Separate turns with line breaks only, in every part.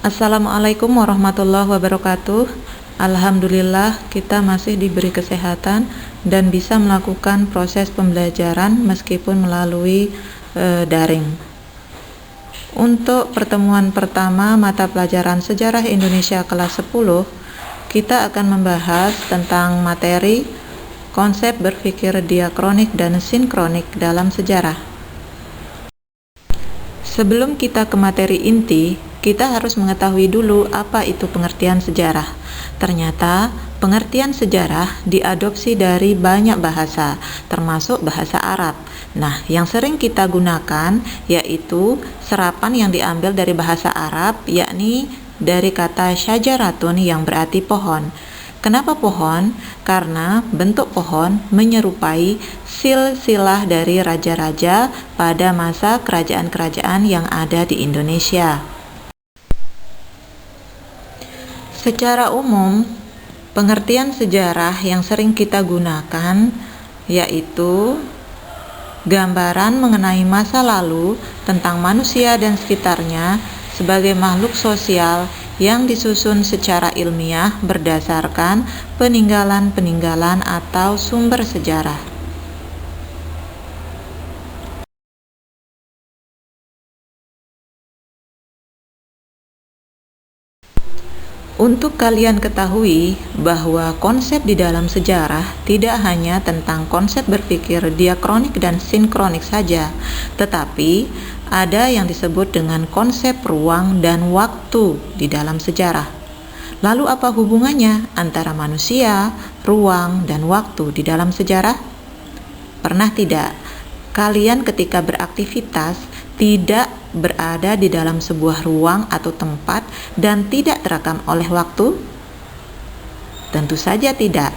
Assalamualaikum warahmatullahi wabarakatuh. Alhamdulillah kita masih diberi kesehatan dan bisa melakukan proses pembelajaran meskipun melalui daring. Untuk pertemuan pertama mata pelajaran Sejarah Indonesia kelas 10, kita akan membahas tentang materi konsep berpikir diakronik dan sinkronik dalam sejarah. Sebelum kita ke materi inti, kita harus mengetahui dulu apa itu pengertian sejarah. Ternyata, pengertian sejarah diadopsi dari banyak bahasa, termasuk bahasa Arab. Nah, yang sering kita gunakan yaitu serapan yang diambil dari bahasa Arab, yakni dari kata syajaratun yang berarti pohon. Kenapa pohon? Karena bentuk pohon menyerupai silsilah dari raja-raja pada masa kerajaan-kerajaan yang ada di Indonesia. Secara umum, pengertian sejarah yang sering kita gunakan yaitu gambaran mengenai masa lalu tentang manusia dan sekitarnya sebagai makhluk sosial yang disusun secara ilmiah berdasarkan peninggalan-peninggalan atau sumber sejarah. Untuk kalian ketahui bahwa konsep di dalam sejarah tidak hanya tentang konsep berpikir diakronik dan sinkronik saja, tetapi ada yang disebut dengan konsep ruang dan waktu di dalam sejarah. Lalu apa hubungannya antara manusia, ruang, dan waktu di dalam sejarah? Pernah tidak kalian ketika beraktivitas tidak berada di dalam sebuah ruang atau tempat dan tidak terekam oleh waktu? Tentu saja tidak.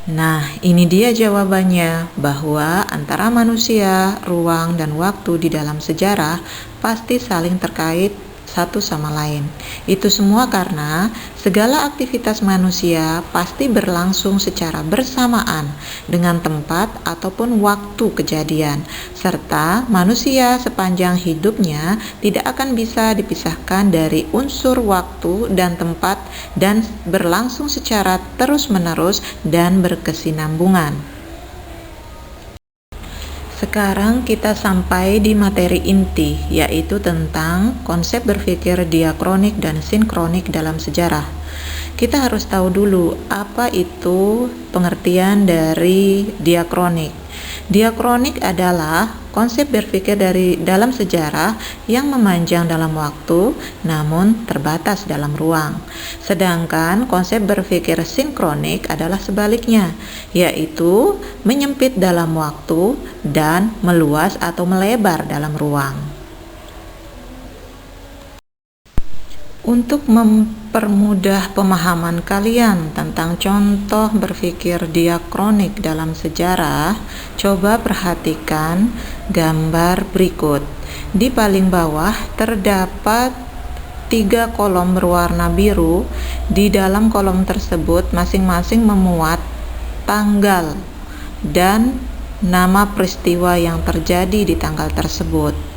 Nah, ini dia jawabannya, bahwa antara manusia, ruang, dan waktu di dalam sejarah pasti saling terkait satu sama lain. Itu semua karena segala aktivitas manusia pasti berlangsung secara bersamaan dengan tempat ataupun waktu kejadian, serta manusia sepanjang hidupnya tidak akan bisa dipisahkan dari unsur waktu dan tempat dan berlangsung secara terus-menerus dan berkesinambungan. Sekarang kita sampai di materi inti, yaitu tentang konsep berpikir diakronik dan sinkronik dalam sejarah. Kita harus tahu dulu apa itu pengertian dari diakronik. Diakronik adalah konsep berpikir dari dalam sejarah yang memanjang dalam waktu namun terbatas dalam ruang. Sedangkan konsep berpikir sinkronik adalah sebaliknya, yaitu menyempit dalam waktu dan meluas atau melebar dalam ruang. Untuk mempermudah pemahaman kalian tentang contoh berpikir diakronik dalam sejarah, coba perhatikan gambar berikut. Di paling bawah terdapat 3 kolom berwarna biru. Di dalam kolom tersebut masing-masing memuat tanggal dan nama peristiwa yang terjadi di tanggal tersebut.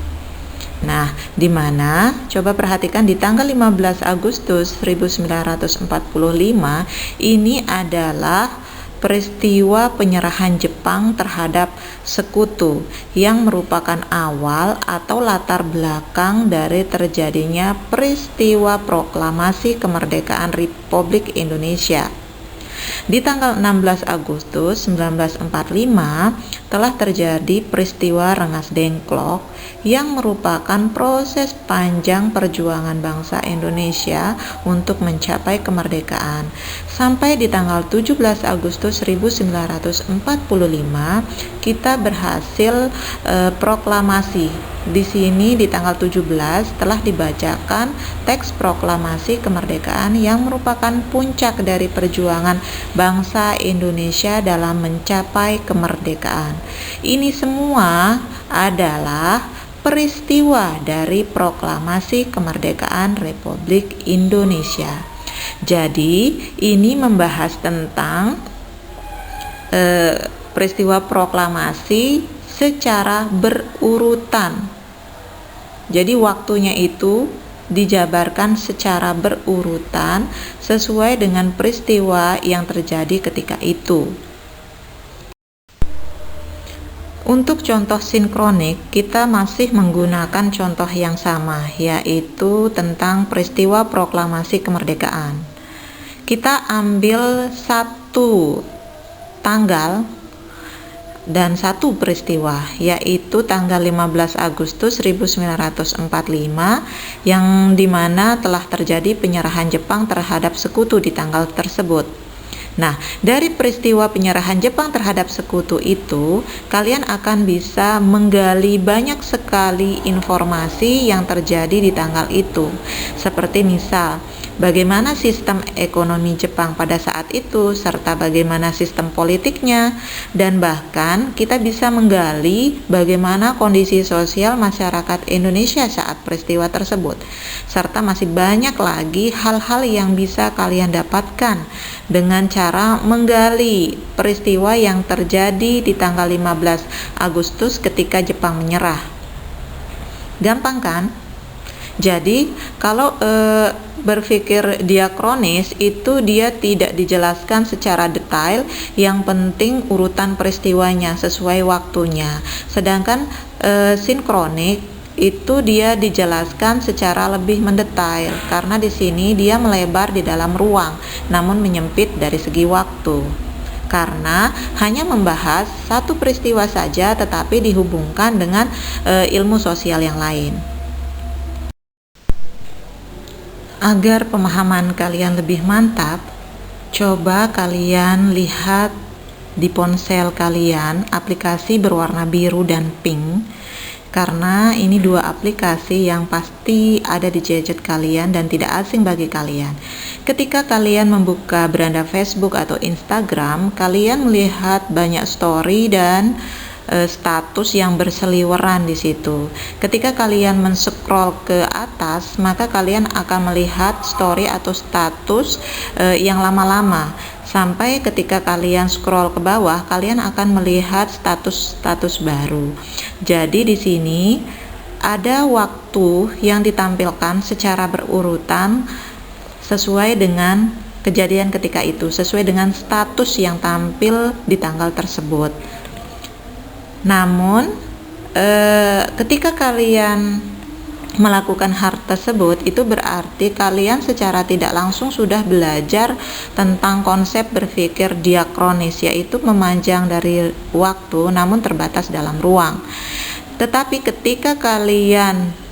Nah, di mana? Coba perhatikan di tanggal 15 Agustus 1945 ini adalah peristiwa penyerahan Jepang terhadap sekutu yang merupakan awal atau latar belakang dari terjadinya peristiwa proklamasi kemerdekaan Republik Indonesia. Di tanggal 16 Agustus 1945 telah terjadi peristiwa Rengas Dengklok yang merupakan proses panjang perjuangan bangsa Indonesia untuk mencapai kemerdekaan. Sampai di tanggal 17 Agustus 1945 kita berhasil proklamasi. Di sini di tanggal 17 telah dibacakan teks proklamasi kemerdekaan yang merupakan puncak dari perjuangan bangsa Indonesia dalam mencapai kemerdekaan. Ini semua adalah peristiwa dari proklamasi kemerdekaan Republik Indonesia. Jadi, ini membahas tentang peristiwa proklamasi secara berurutan. Jadi waktunya itu dijabarkan secara berurutan sesuai dengan peristiwa yang terjadi ketika itu. Untuk contoh sinkronik, kita masih menggunakan contoh yang sama, yaitu tentang peristiwa proklamasi kemerdekaan. Kita ambil satu tanggal dan satu peristiwa, yaitu tanggal 15 Agustus 1945 yang dimana telah terjadi penyerahan Jepang terhadap sekutu di tanggal tersebut. Nah, dari peristiwa penyerahan Jepang terhadap sekutu itu, kalian akan bisa menggali banyak sekali informasi yang terjadi di tanggal itu. Seperti misal, bagaimana sistem ekonomi Jepang pada saat itu, serta bagaimana sistem politiknya, dan bahkan kita bisa menggali bagaimana kondisi sosial masyarakat Indonesia saat peristiwa tersebut, serta masih banyak lagi hal-hal yang bisa kalian dapatkan dengan cara menggali peristiwa yang terjadi di tanggal 15 Agustus ketika Jepang menyerah. Gampang kan? Jadi kalau berpikir diakronis itu dia tidak dijelaskan secara detail, yang penting urutan peristiwanya sesuai waktunya. Sedangkan sinkronik itu dia dijelaskan secara lebih mendetail karena di sini dia melebar di dalam ruang namun menyempit dari segi waktu, karena hanya membahas satu peristiwa saja tetapi dihubungkan dengan ilmu sosial yang lain. Agar pemahaman kalian lebih mantap, coba kalian lihat di ponsel kalian aplikasi berwarna biru dan pink, karena ini dua aplikasi yang pasti ada di gadget kalian dan tidak asing bagi kalian. Ketika kalian membuka beranda Facebook atau Instagram, kalian melihat banyak story dan status yang berseliweran di situ. Ketika kalian men-scroll ke atas, maka kalian akan melihat story atau status yang lama-lama. Sampai ketika kalian scroll ke bawah, kalian akan melihat status-status baru. Jadi di sini ada waktu yang ditampilkan secara berurutan sesuai dengan kejadian ketika itu, sesuai dengan status yang tampil di tanggal tersebut. Namun ketika kalian melakukan hal tersebut, itu berarti kalian secara tidak langsung sudah belajar tentang konsep berpikir diakronis, yaitu memanjang dari waktu namun terbatas dalam ruang. Tetapi ketika kalian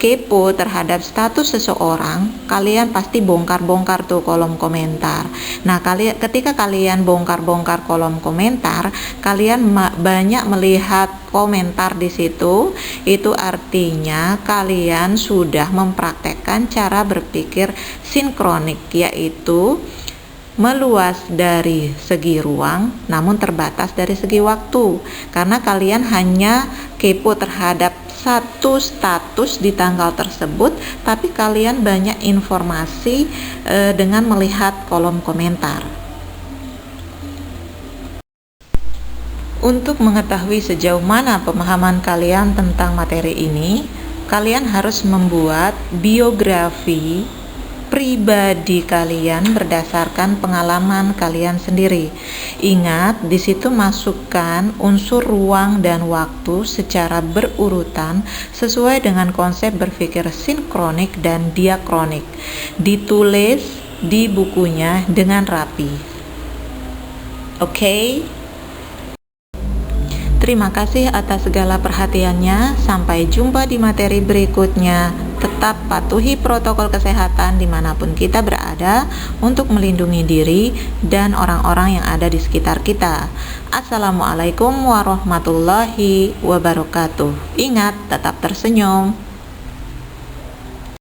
kepo terhadap status seseorang, kalian pasti bongkar-bongkar tuh kolom komentar. Nah, ketika kalian bongkar-bongkar kolom komentar, kalian banyak melihat komentar di situ. Itu artinya kalian sudah mempraktekkan cara berpikir sinkronik, yaitu meluas dari segi ruang namun terbatas dari segi waktu, karena kalian hanya kepo terhadap satu status di tanggal tersebut, tapi kalian banyak informasi dengan melihat kolom komentar. Untuk mengetahui sejauh mana pemahaman kalian tentang materi ini, kalian harus membuat biografi pribadi kalian berdasarkan pengalaman kalian sendiri. Ingat, di situ masukkan unsur ruang dan waktu secara berurutan sesuai dengan konsep berpikir sinkronik dan diakronik. Ditulis di bukunya dengan rapi. Oke? Terima kasih atas segala perhatiannya. Sampai jumpa di materi berikutnya. Tetap patuhi protokol kesehatan dimanapun kita berada untuk melindungi diri dan orang-orang yang ada di sekitar kita. Assalamualaikum warahmatullahi wabarakatuh. Ingat, tetap tersenyum.